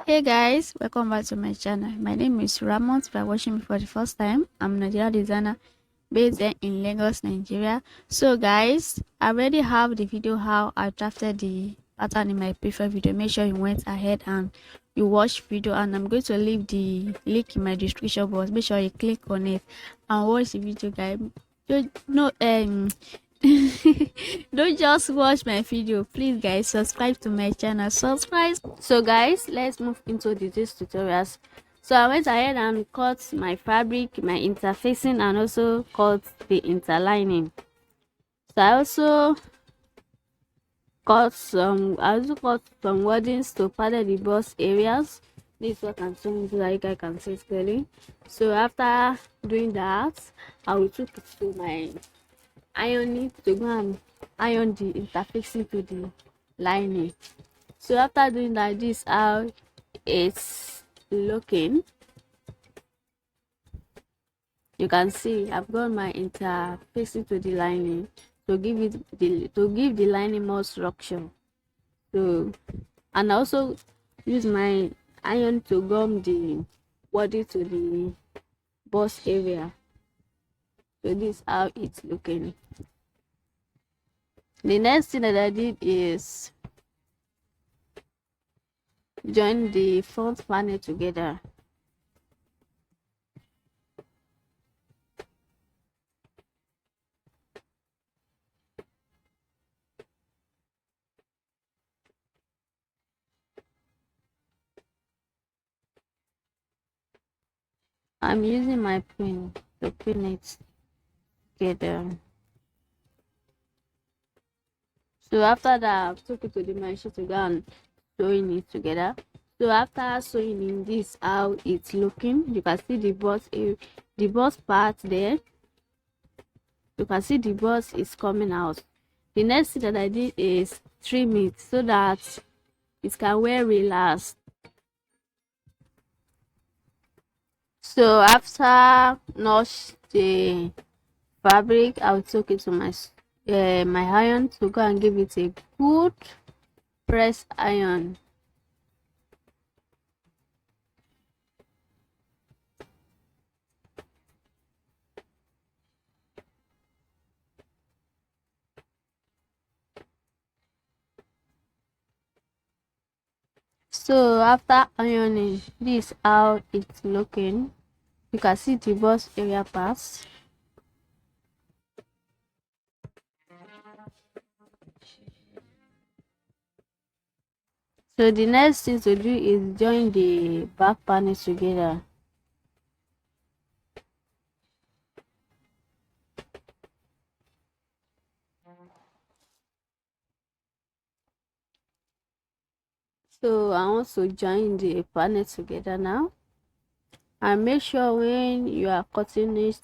Hey guys, welcome back to my channel. My name is Ramon. If you're watching me for the first time, I'm a Nigerian designer based there in Lagos, Nigeria. So guys, I already have the video how I drafted the pattern in my previous video. Make sure you went ahead and you watch video, and I'm going to leave the link in my description box. Make sure you click on it and watch the video, guys. You know, don't just watch my video, please guys, subscribe to my channel, subscribe. So guys, let's move into these tutorials. So I went ahead and cut my fabric, my interfacing, and also cut the interlining. So I also cut some wordings to paddle the bust areas. This is what I'm showing you, like I can see it clearly. So after doing that, I will took it to my ironing to go and iron the interfacing to the lining. So after doing that, this is how it's looking. You can see I've got my interfacing to the lining to give the lining more structure. So, and I also use my iron to gum the body to the bust area. So this is how it's looking. The next thing that I did is join the front panel together. I'm using my pin to pin it together. So after that, I've took it to the machine to go and sewing it together. So after sewing in, this how it's looking. You can see the bust part there. You can see the bust is coming out. The next thing that I did is trim it so that it can wear relaxed. So after notch the fabric, I'll take it to my iron to go and give it a good press iron. So after ironing, this is how it's looking. You can see the bust area pass. So the next thing to do is join the back panels together. So I want to join the panel together now. And make sure when you are cutting it,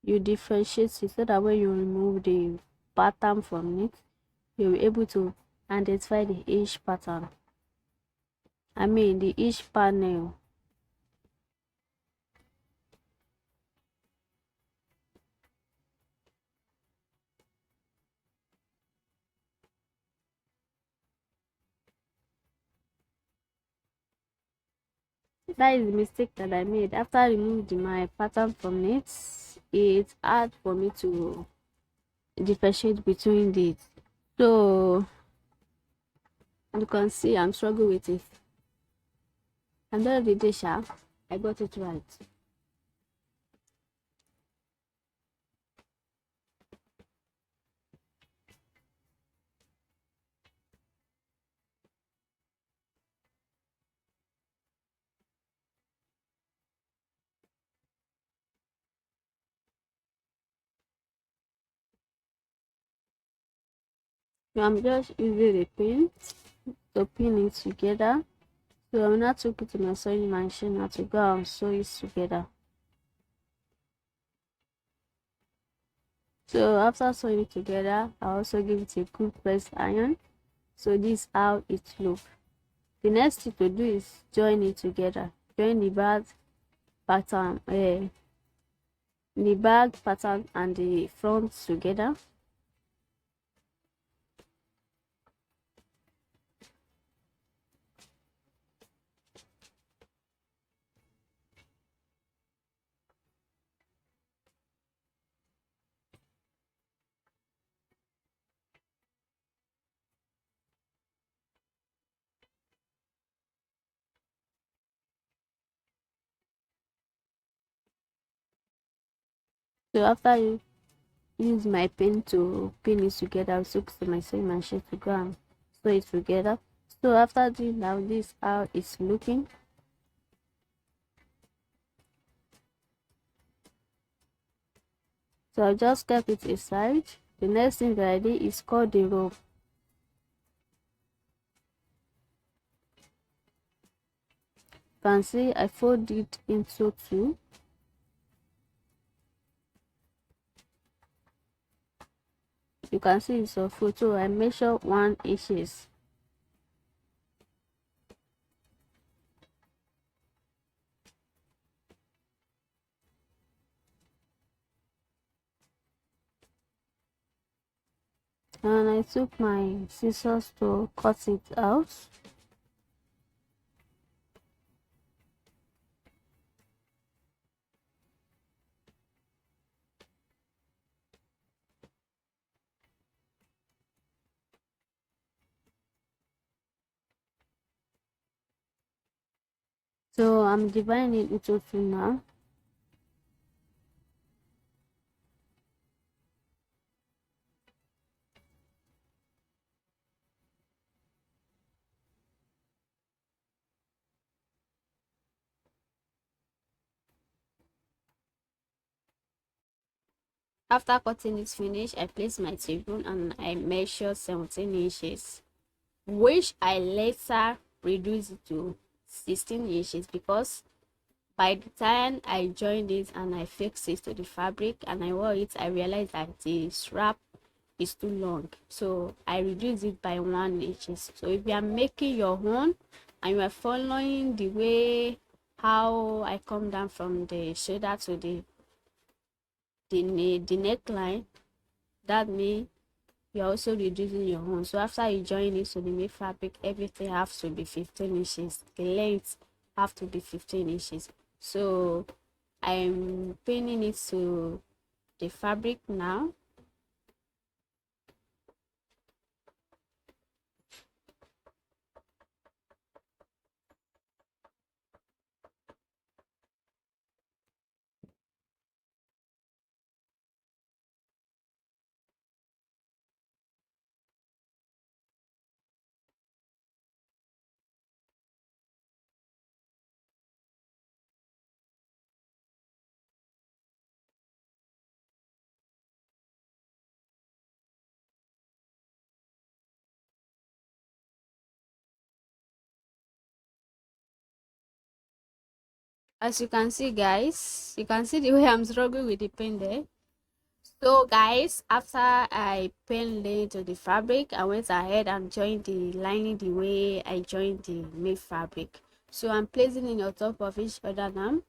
you differentiate it so that when you remove the pattern from it, you'll be able to identify the each pattern. The each panel. That is the mistake that I made. After removing my pattern from it, it's hard for me to differentiate between these. So you can see I'm struggling with it. And then the day I got it right. So I'm just using a pin to pin it together. So I'm not took it to my sewing machine now to go and sew it together. So after sewing it together, I also give it a good press iron. So this is how it looks. The next thing to do is join it together. Join the bag pattern, and the front together. So after you use my pen to pin it together, I'll took to my sewing machine to go and sew it together. So after doing now, this how it's looking. So I just kept it aside. The next thing that I did is cut the rope. You can see I fold it into two. You can see it's a photo. I measure 1 inches. And I took my scissors to cut it out. So I'm dividing it into two now. After cutting is finished, I place my table and I measure 17 inches, which I later reduced it to 16 inches because by the time I joined it and I fixed it to the fabric and I wore it, I realized that the strap is too long. So I reduced it by 1 inches. So if you are making your own and you are following the way how I come down from the shoulder to the neckline, that means you're also reducing your own. So after you join it to the main fabric, everything has to be 15 inches. The length have to be 15 inches. So I'm pinning it to the fabric now. As you can see, guys, you can see the way I'm struggling with the pin there. So guys, after I pinned it to the fabric, I went ahead and joined the lining the way I joined the main fabric. So I'm placing it on top of each other now.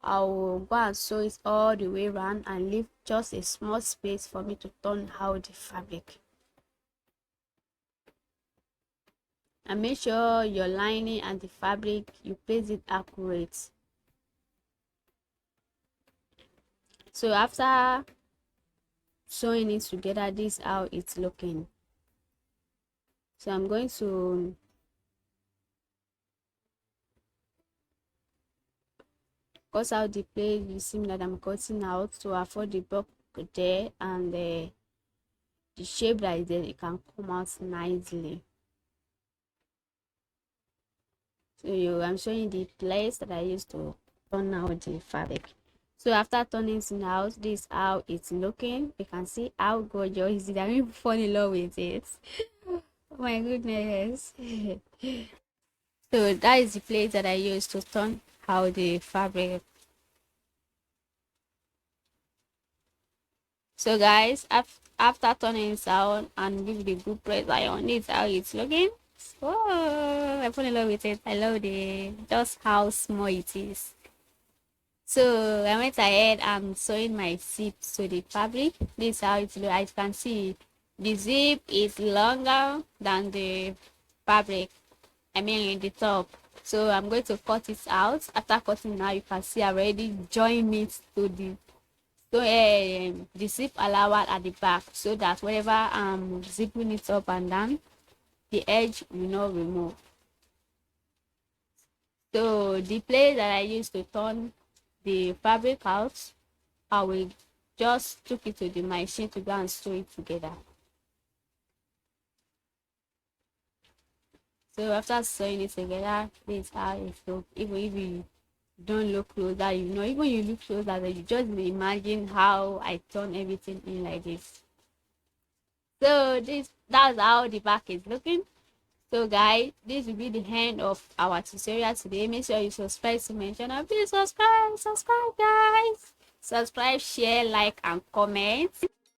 I will go and sew it all the way around and leave just a small space for me to turn out the fabric. And make sure your lining and the fabric, you place it accurate. So after sewing it together, this is how it's looking. So I'm going to cut out the place you see that I'm cutting out to afford the bulk there, and the shape that is there, it can come out nicely. So I'm showing the place that I used to turn out the fabric. So after turning it out, this is how it's looking. You can see how gorgeous it is. I'm even falling in love with it. Oh my goodness. So that is the place that I used to turn out the fabric. So guys, after turning it out and give the good press on it, how it's looking. Oh, I fall in love with it. I love just how small it is. So I went ahead and sewing my zip to the fabric. This is how it looks. As you can see, the zip is longer than the fabric. I mean in the top. So I'm going to cut it out. After cutting now, you can see I already joined it to the zip allower at the back, so that whenever I'm zipping it up and down, the edge will not remove. So the place that I used to turn the fabric out, I will just took it to the machine to go and sew it together. So after sewing it together, this is how it looks. Even if you don't look closer, you know, even you look closer, then you just imagine how I turn everything in like this. So that's how the back is looking. So guys, this will be the end of our tutorial today. Make sure you subscribe to my channel. Please subscribe guys. Subscribe, share, like, and comment.